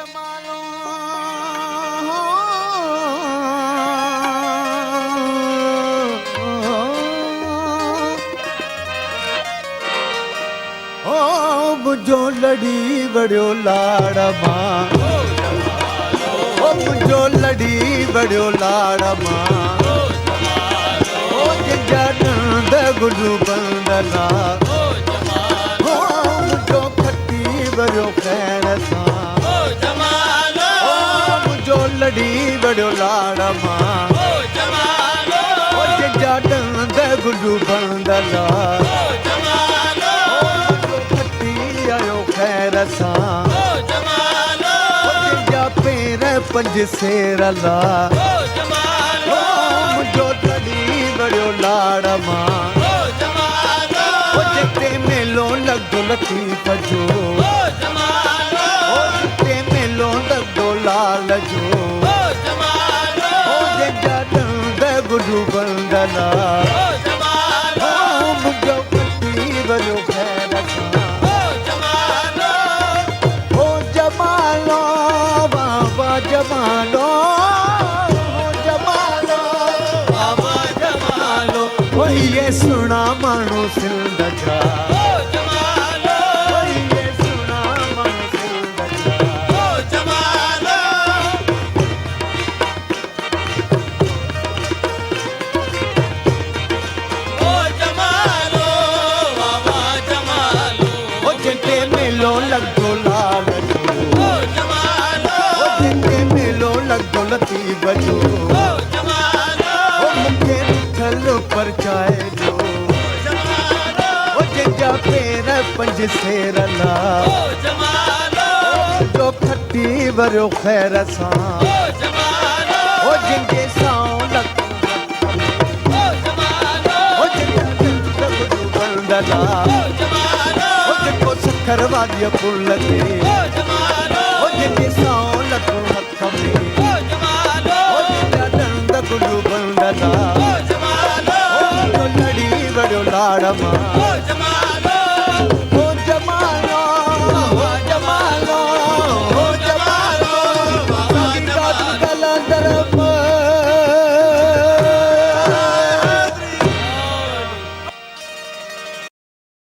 जमालो ओ मुझो लड़ी बड़ो लाड़ मां ओ मुझो लड़ी बड़ो लाड़ मां ओ जंद गुरु बंदला ओ मुझो खट्टी बड़ो खैर सां मुझो लड़ी बड़ो लाड़ मां ओ जंद गुरु बंदला पंज सेर ला मुझो लड़ी बड़ो लाड़ मां जिते मेलो लॻो लतीफ़ जो जिते मेलो लॻो लाल जो जंहिंजा ॾंद गुरु बंदला मुझो लड़ी बड़ो खैर सां जमालो जमालो बाबा जमालो ओ ये सुना मानो सिंध जा ओ ये सुना मानो सिंध जा ओ जमालो बाबा जमालो ओ जिते मेलो लॻो लाल लतीफ़ जो मूंखे थल पर चाहे जो जंहिंजा पेर पंज सेर ला जो खटी वरियो खैर सां जंहिंजे सां बंदला जेको सखर वारीअ पुल ते जंहिंजे सां लॻो हथ में गुरु बंदला लड़ी बड़ो लाड़ मां